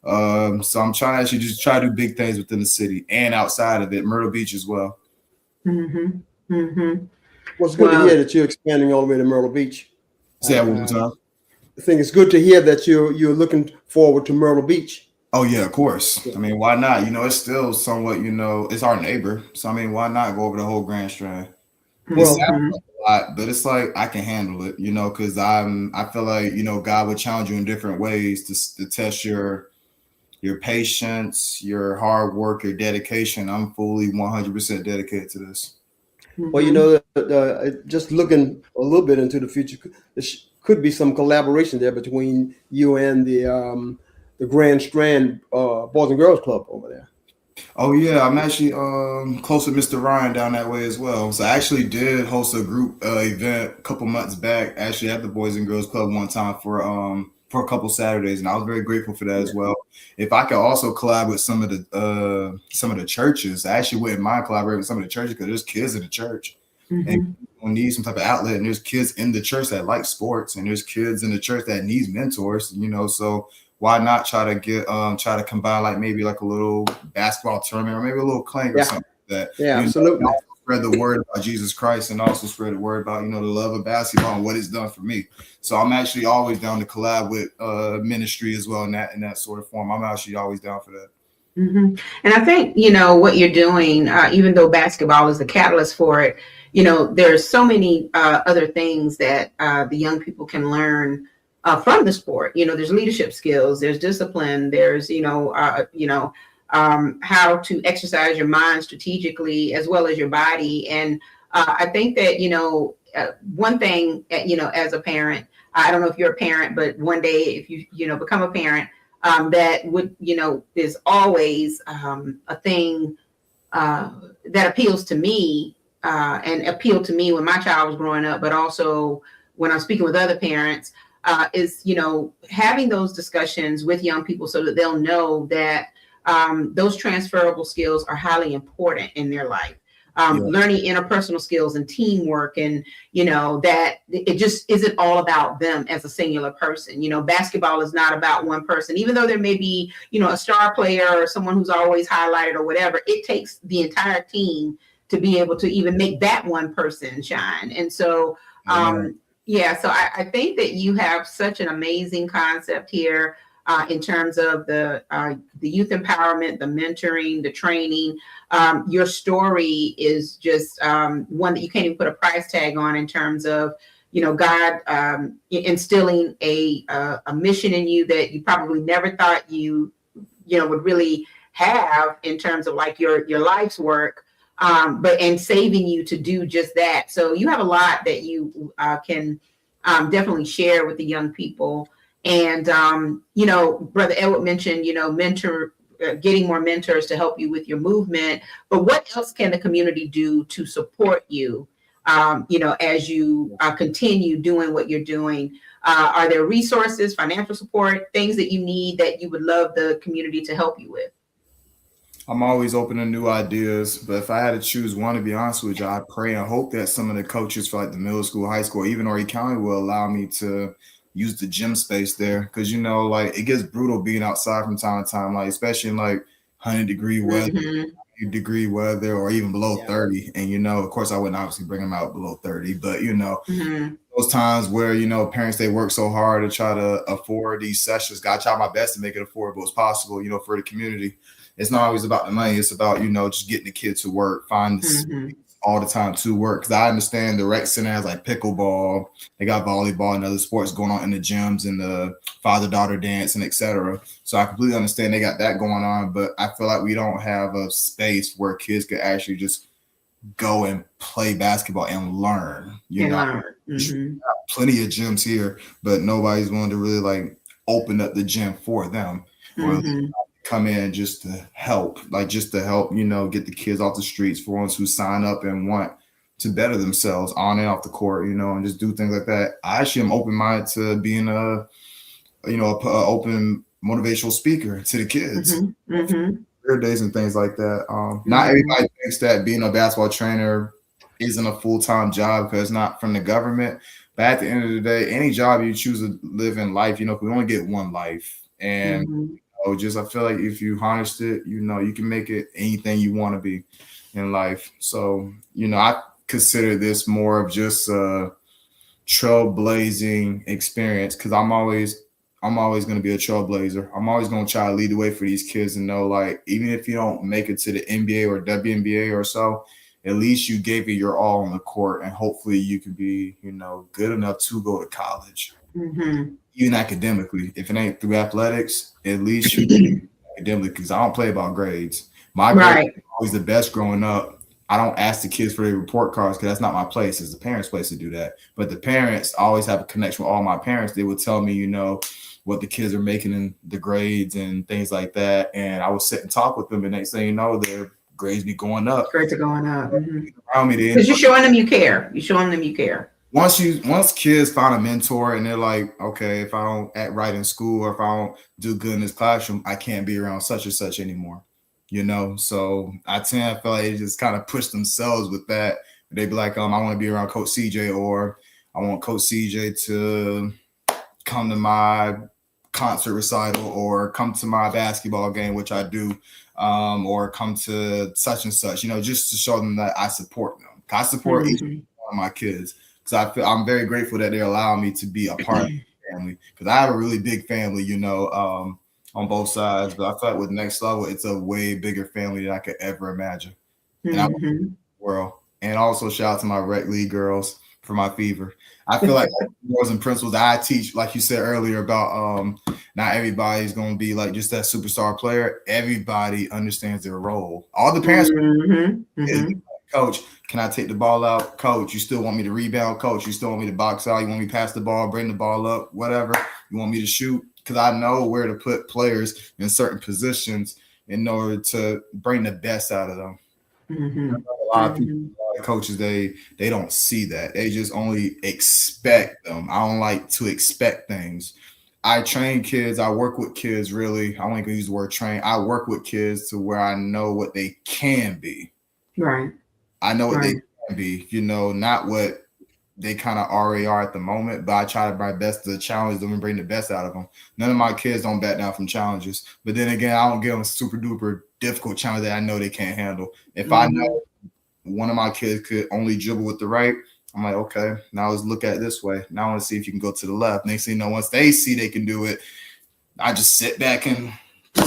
So I'm trying to actually just try to do big things within the city and outside of it, Myrtle Beach as well. Well, it's good to hear that you're expanding all the way to Myrtle Beach. Say that one more time. I think it's good to hear that you're looking forward to Myrtle Beach. Oh yeah, of course. I mean, why not? You know, it's still somewhat, you know, it's our neighbor. So I mean, why not go over the whole Grand Strand? Well, it sounds like a lot, but it's like I can handle it, you know, because I feel like, you know, God would challenge you in different ways to test your patience, your hard work, your dedication. I'm fully 100% dedicated to this. Well, you know, just looking a little bit into the future, there could be some collaboration there between you and the Grand Strand Boys and Girls Club over there. Oh yeah, I'm actually close with Mr. Ryan down that way as well. So I actually did host a group event a couple months back, actually at the Boys and Girls Club one time for a couple Saturdays, and I was very grateful for that as well. If I could also collab with some of the churches, I actually wouldn't mind collaborating with some of the churches because there's kids in the church and Mhm. people need some type of outlet, and there's kids in the church that like sports, and there's kids in the church that needs mentors, so why not try to combine like maybe like a little basketball tournament or maybe a little clang or Yeah, something like that. yeah, And absolutely. also spread the word about Jesus Christ and also spread the word about the love of basketball and what it's done for me. So I'm actually always down to collab with ministry as well in that sort of form. I'm actually always down for that. And I think, what you're doing, even though basketball is the catalyst for it, there's so many other things that the young people can learn from the sport. There's leadership skills, there's discipline, there's, how to exercise your mind strategically as well as your body. And I think that, one thing, as a parent, I don't know if you're a parent, but one day if you become a parent, that would, is always a thing that appeals to me and appealed to me when my child was growing up, but also when I'm speaking with other parents, is, having those discussions with young people so that they'll know that those transferable skills are highly important in their life. Learning interpersonal skills and teamwork, and that it just isn't all about them as a singular person. Basketball is not about one person, even though there may be a star player or someone who's always highlighted or whatever. It takes the entire team to be able to even make that one person shine. And so so I think that you have such an amazing concept here in terms of the youth empowerment, the mentoring, the training. Your story is just one that you can't even put a price tag on in terms of, God instilling a mission in you that you probably never thought you would really have in terms of like your life's work, and saving you to do just that. So you have a lot that you can definitely share with the young people. And, Brother Edward mentioned, getting more mentors to help you with your movement. But what else can the community do to support you, as you continue doing what you're doing? Are there resources, financial support, things that you need that you would love the community to help you with? I'm always open to new ideas, but if I had to choose one, to be honest with you, I pray and hope that some of the coaches for like the middle school, high school, even Horry County will allow me to use the gym space there. Cause like it gets brutal being outside from time to time, like especially in like 100-degree weather, degree weather, or even below 30. And of course I wouldn't obviously bring them out below 30, but those times where parents, they work so hard to try to afford these sessions. God, try my best to make it affordable as possible, for the community. It's not always about the money. It's about, just getting the kids to work, find the all the time to work. Because I understand the rec center has like pickleball, they got volleyball and other sports going on in the gyms, and the father-daughter dance and etc. So I completely understand they got that going on, but I feel like we don't have a space where kids could actually just go and play basketball and learn. Plenty of gyms here, but nobody's willing to really like open up the gym for them. Or come in just to help, get the kids off the streets, for ones who sign up and want to better themselves on and off the court, and just do things like that. I actually am open-minded to being a open motivational speaker to the kids. Career days and things like that. Not everybody thinks that being a basketball trainer isn't a full-time job because it's not from the government. But at the end of the day, any job you choose to live in life, we only get one life. And I feel like if you harnessed it, you can make it anything you want to be in life. So, I consider this more of just a trailblazing experience, because I'm always going to be a trailblazer. I'm always going to try to lead the way for these kids and know, like, even if you don't make it to the NBA or WNBA or so, at least you gave it your all on the court, and hopefully you can be, good enough to go to college. Even academically. If it ain't through athletics, at least you can academically, because I don't play about grades. My grades were always the best growing up. I don't ask the kids for their report cards because that's not my place. It's the parents' place to do that. But the parents always have a connection with all my parents. They would tell me, what the kids are making in the grades and things like that. And I would sit and talk with them, and next thing you know, their grades be going up. Grades are going up. Around me, Because you're showing them you care. You're showing them you care. Once kids find a mentor and they're like, okay, if I don't act right in school or if I don't do good in this classroom, I can't be around such and such anymore. You know, so I feel like they just kind of push themselves with that. They'd be like, I want to be around Coach CeJay, or I want Coach CeJay to come to my concert recital or come to my basketball game, which I do, or come to such and such, you know, just to show them that I support them. I support each one of my kids. Because I'm very grateful that they allow me to be a part of the family. Because I have a really big family, you know, on both sides. But I feel like with Next Level, it's a way bigger family than I could ever imagine. And I want the world. And also shout out to my rec league girls for my fever. I feel like morals and principles that I teach, like you said earlier about not everybody's going to be like just that superstar player. Everybody understands their role. All the parents, Coach, can I take the ball out? Coach, you still want me to rebound? Coach, you still want me to box out? You want me to pass the ball, bring the ball up, whatever? You want me to shoot? Because I know where to put players in certain positions in order to bring the best out of them. A lot of people, a lot of coaches, they don't see that. They just only expect them. I don't like to expect things. I train kids. I work with kids, really. I won't even use the word train. I work with kids to where I know what they can be. Right. I know what they can be, you know, not what they kind of already are at the moment, but I try to my best to challenge them and bring the best out of them. None of my kids don't back down from challenges. But then again, I don't give them super duper difficult challenge that I know they can't handle. If I know one of my kids could only dribble with the right, I'm like, okay, now let's look at it this way. Now I want to see if you can go to the left. Next thing you know, once they see they can do it, I just sit back and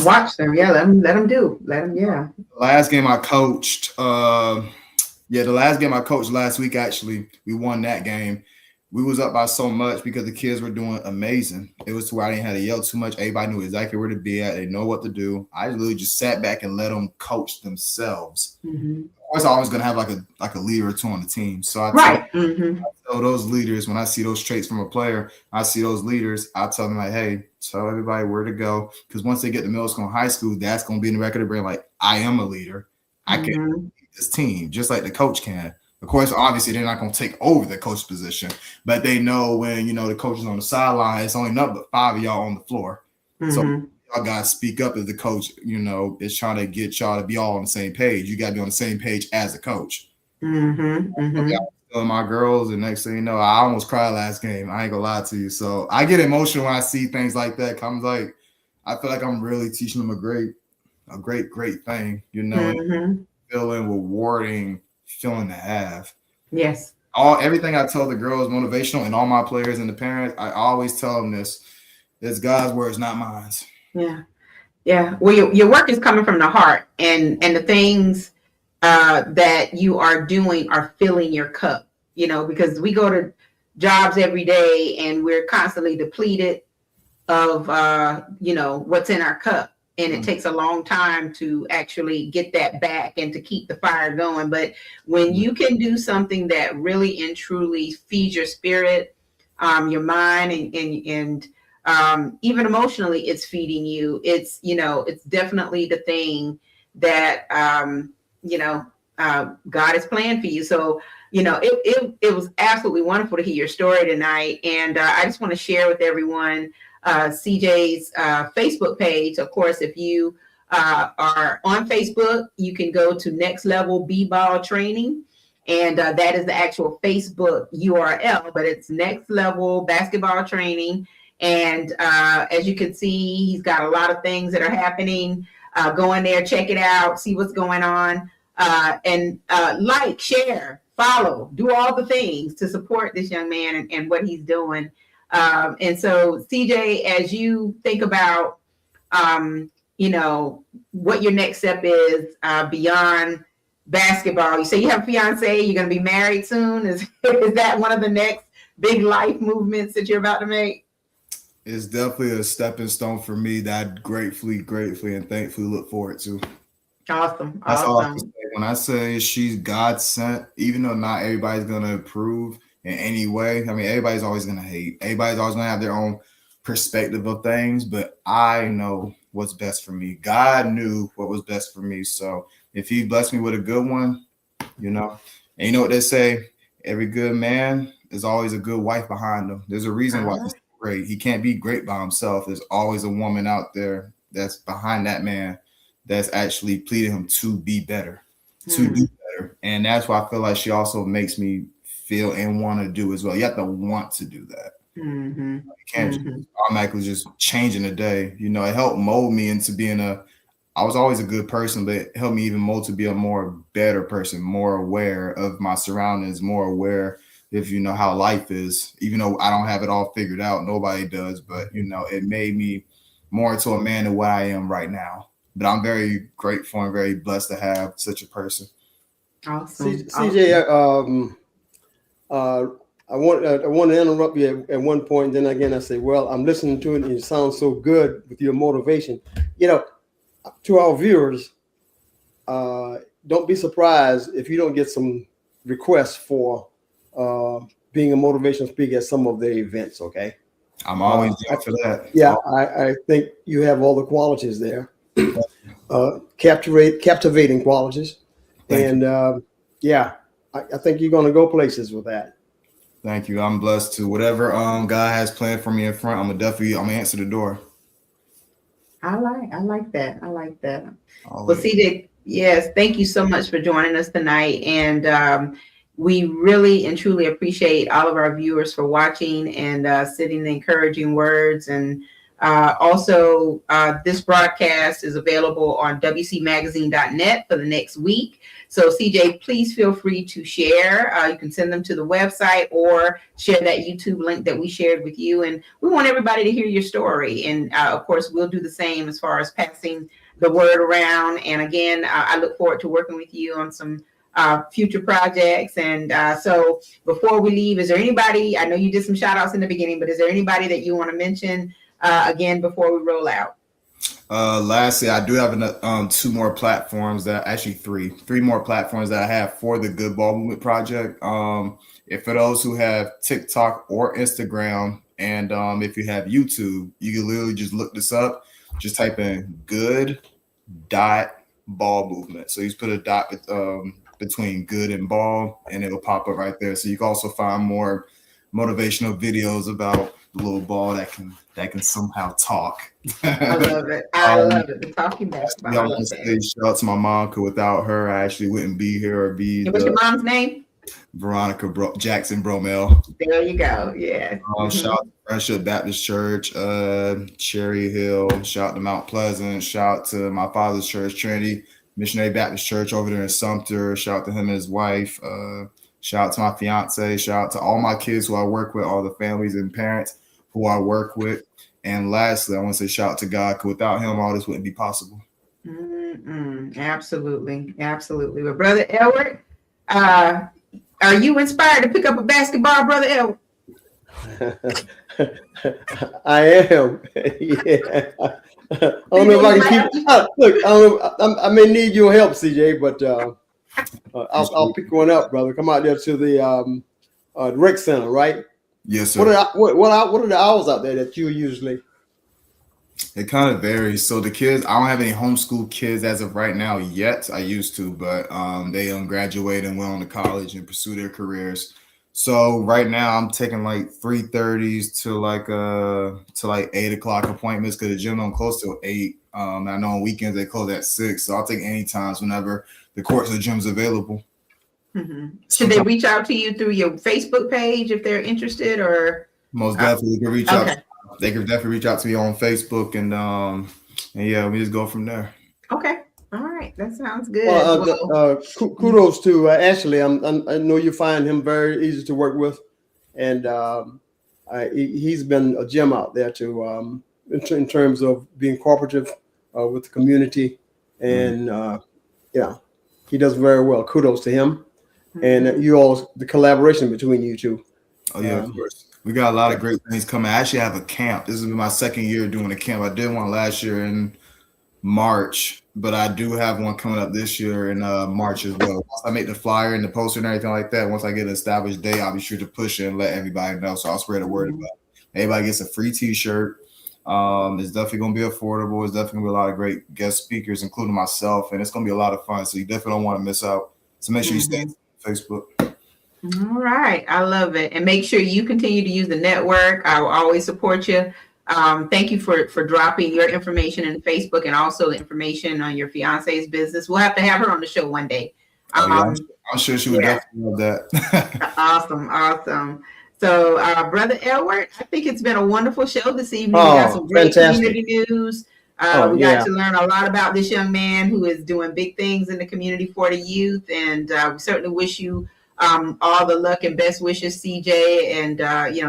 watch them. Yeah, let them do. Let them, yeah. The last game I coached, the last game I coached last week, actually, we won that game. We was up by so much because the kids were doing amazing. It was to where I didn't have to yell too much. Everybody knew exactly where to be at. They know what to do. I literally just sat back and let them coach themselves. Of course, I always going to have like a leader or two on the team. So I tell those leaders, when I see those traits from a player, I see those leaders, I tell them like, hey, tell everybody where to go. Because once they get to middle school and high school, that's going to be in the record of brain like, I am a leader. I can lead this team just like the coach can. Of course, obviously, they're not going to take over the coach position, but they know when, you know, the coach is on the sideline, it's only nothing but 5 of y'all on the floor. So y'all got to speak up as the coach, you know, is trying to get y'all to be all on the same page. You got to be on the same page as a coach. My girls, and next thing you know, I almost cried last game. I ain't going to lie to you. So I get emotional when I see things like that. Comes like, I feel like I'm really teaching them a great thing, you know, feeling rewarding feeling to have. Yes. Everything I tell the girls motivational, and all my players and the parents, I always tell them this: it's God's words, not mine. Yeah. Well, your work is coming from the heart, and the things that you are doing are filling your cup. You know, because we go to jobs every day and we're constantly depleted of you know, what's in our cup. And it takes a long time to actually get that back and to keep the fire going. But when you can do something that really and truly feeds your spirit, your mind, and even emotionally, it's feeding you. It's, you know, it's definitely the thing that, you know, God is planned for you. So, you know, it was absolutely wonderful to hear your story tonight. And I just want to share with everyone CeJay's Facebook page. Of course, if you are on Facebook, you can go to Next Level B-Ball Training, and that is the actual Facebook URL, but it's Next Level Basketball Training. And as you can see, he's got a lot of things that are happening. Go in there, check it out, see what's going on, and like, share, follow, do all the things to support this young man and what he's doing. And so, CeJay, as you think about, you know, what your next step is beyond basketball, you say you have a fiance, you're going to be married soon. Is that one of the next big life movements that you're about to make? It's definitely a stepping stone for me that I gratefully, and thankfully look forward to. Awesome. That's all I can say. When I say she's God sent, even though not everybody's going to approve in any way, I mean, everybody's always going to hate. Everybody's always going to have their own perspective of things, but I know what's best for me. God knew what was best for me. So if he blessed me with a good one, and you know what they say, every good man is always a good wife behind him. There's a reason why he's great. He can't be great by himself. There's always a woman out there that's behind that man that's actually pleading him to be better, to do better. And that's why I feel like she also makes me feel and want to do as well. You have to want to do that. You can't just automatically just change in a day. It helped mold me into being I was always a good person, but it helped me even more to be a more better person, more aware of my surroundings, more aware of, how life is, even though I don't have it all figured out. Nobody does, but, it made me more into a man than what I am right now. But I'm very grateful and very blessed to have such a person. Awesome. CeJay, I want to interrupt you at one point. Then again, I say, well, I'm listening to it and it sounds so good with your motivation. To our viewers, don't be surprised if you don't get some requests for being a motivational speaker at some of the events. Okay, I'm always down for that. Yeah, I think you have all the qualities there, captivating qualities, and I think you're going to go places with that. Thank you. I'm blessed too. Whatever God has planned for me in front, I'm gonna answer the door. I like that. Always. Well, CeJay, yes, thank you so much for joining us tonight. And we really and truly appreciate all of our viewers for watching and sending the encouraging words. And also, this broadcast is available on wcmagazine.net for the next week. So CeJay, please feel free to share. You can send them to the website or share that YouTube link that we shared with you. And we want everybody to hear your story. And of course, we'll do the same as far as passing the word around. And again, I look forward to working with you on some future projects. And so before we leave, is there anybody, I know you did some shout outs in the beginning, but is there anybody that you want to mention again before we roll out? Lastly, I do have two more platforms three more platforms that I have for the Good Ball Movement Project. If for those who have TikTok or Instagram, and if you have YouTube, you can literally just look this up. Just type in good ball movement. So you just put a dot between good and ball, and it'll pop up right there. So you can also find more motivational videos about the little ball that can somehow talk. I love it. I love it. The talking basketball. I want to say shout out to my mom, because without her, I actually wouldn't be here or be. What's your mom's name? Veronica Jackson Bromell. There you go. Yeah. Shout out to Friendship Baptist Church, Cherry Hill. Shout out to Mount Pleasant. Shout out to my father's church, Trinity Missionary Baptist Church over there in Sumter. Shout out to him and his wife. Shout out to my fiance. Shout out to all my kids who I work with, all the families and parents who I work with. And lastly, I want to say shout out to God, because without him, all this wouldn't be possible. Absolutely. Absolutely. But Brother Edward, are you inspired to pick up a basketball, Brother Edward? I am. Yeah. I don't know if I can keep. Look, I may need your help, CeJay, but I'll pick one up, brother. Come out there to the rec center, right? Yes, sir. What are the hours out there that you usually? It kind of varies. So the kids, I don't have any homeschool kids as of right now yet. I used to, but they graduate and went on to college and pursue their careers. So right now I'm taking like 3:30s to like 8 o'clock appointments, because the gym don't close till 8. I know on weekends they close at 6. So I'll take any times whenever the courts or gym's available. Should they reach out to you through your Facebook page if they're interested, or? Most definitely can reach out. They can definitely reach out to me on Facebook, and yeah, we just go from there. Okay. All right. That sounds good. Kudos to Ashley. I know you find him very easy to work with, and he's been a gem out there too, in terms of being cooperative with the community, and he does very well. Kudos to him, and you all, the collaboration between you two. Oh yeah, of course. We got a lot of great things coming. I actually have a camp. This is my second year doing a camp. I did one last year in March, but I do have one coming up this year in March as well. Once I make the flyer and the poster and everything like that, once I get an established day, I'll be sure to push it and let everybody know. So I'll spread the word about it. Everybody gets a free T-shirt. It's definitely going to be affordable. It's definitely going to be a lot of great guest speakers, including myself, and it's going to be a lot of fun. So you definitely don't want to miss out. So make sure you stay on Facebook. All right. I love it. And make sure you continue to use the network. I will always support you. Thank you for dropping your information in Facebook and also the information on your fiance's business. We'll have to have her on the show one day. I'm sure she would definitely love that. Awesome. So, Brother Edward, I think it's been a wonderful show this evening. Oh, We got some great fantastic. community news. We got to learn a lot about this young man who is doing big things in the community for the youth. And we certainly wish you all the luck and best wishes, CeJay. And,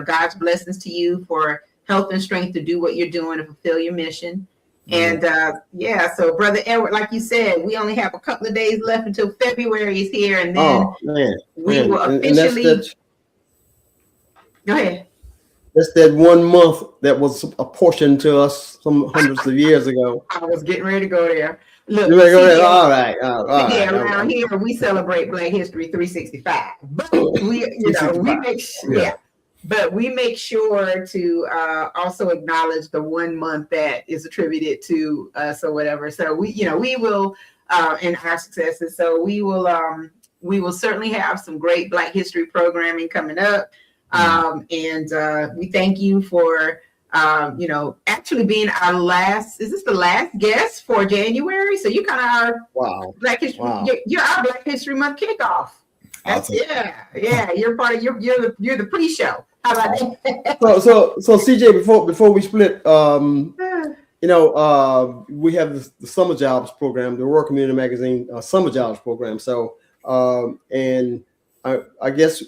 God's blessings to you for health and strength to do what you're doing to fulfill your mission. And so Brother Edward, like you said, we only have a couple of days left until February is here. And then we will officially... Go ahead. That's that 1 month that was apportioned to us some hundreds of years ago. I was getting ready to go there. Look, All right. Around here we celebrate Black History 365, but we make sure to also acknowledge the 1 month that is attributed to us or whatever. So we will in our successes. So we will certainly have some great Black History programming coming up. And we thank you for, actually being our last, is this the last guest for January? So you kind of are Black History, you're our Black History Month kickoff. You're part of, you're the pre-show. How about that? So CeJay, before we split, we have the Summer Jobs program, the Rural Community Magazine Summer Jobs program. So, and I guess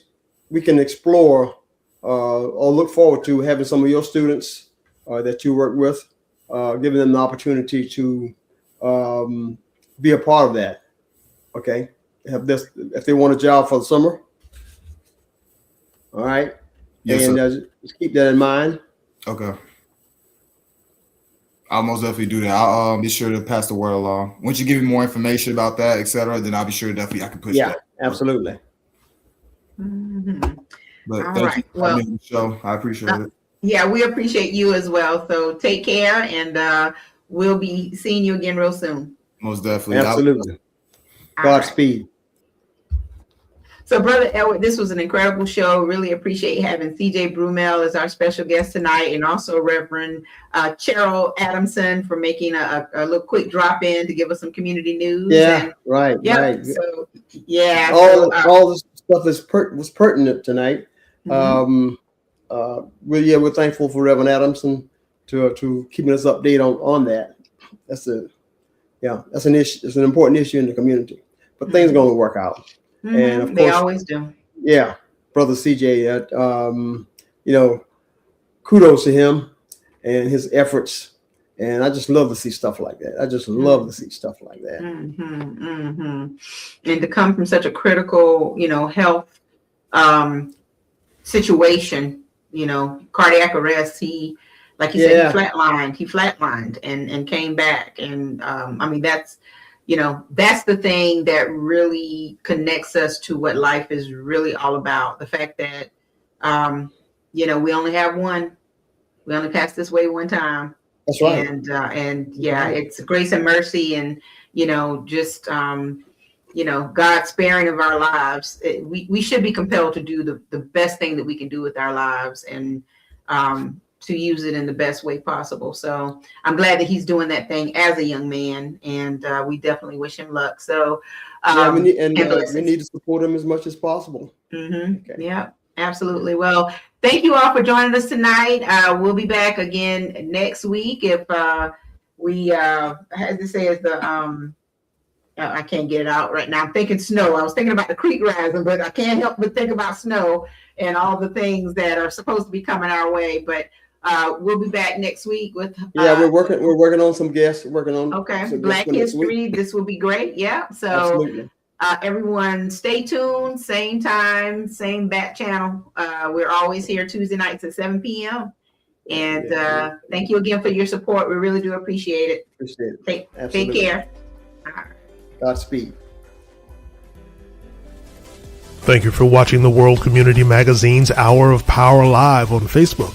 we can explore or look forward to having some of your students that you work with, giving them the opportunity to be a part of that. Okay, have this if they want a job for the summer. All right, just keep that in mind. Okay, I'll most definitely do that. I'll be sure to pass the word along. Once you give me more information about that, etc., then I'll be sure I can push that. Absolutely. Mm-hmm. But All thank right. you for Well, coming on the show. I appreciate it. Yeah, we appreciate you as well. So take care, and we'll be seeing you again real soon. Most definitely. Absolutely. Godspeed. So, Brother Edward, this was an incredible show. Really appreciate having CeJay Bromell as our special guest tonight, and also Reverend Cheryl Adamson for making a little quick drop in to give us some community news. Right. So, all this stuff was pertinent tonight. Mm-hmm. We're thankful for Reverend Adamson to keeping us updated on that. That's an issue. It's an important issue in the community. But things are going to work out. Mm-hmm. And of course, they always do. Yeah, Brother CeJay, kudos to him and his efforts. And I just love to see stuff like that. And to come from such a critical, health situation, cardiac arrest, he said, he flatlined and came back. And that's the thing that really connects us to what life is really all about. The fact that, we only have one. We only pass this way one time. That's right. It's grace and mercy and, God's sparing of our lives. We should be compelled to do the best thing that we can do with our lives and to use it in the best way possible. So I'm glad that he's doing that thing as a young man, and we definitely wish him luck. So we need to support him as much as possible. Mm-hmm. Okay. Yeah, absolutely. Well, thank you all for joining us tonight. We'll be back again next week if we as to say is the I can't get it out right now. I'm thinking snow. I was thinking about the creek rising, but I can't help but think about snow and all the things that are supposed to be coming our way. But we'll be back next week with we're working on some guests. Black History. This will be great. Yeah. So everyone stay tuned, same time, same back channel. We're always here Tuesday nights at 7 p.m. And thank you again for your support. We really do appreciate it. Take care. Godspeed. Thank you for watching the World Community Magazine's Hour of Power Live on Facebook.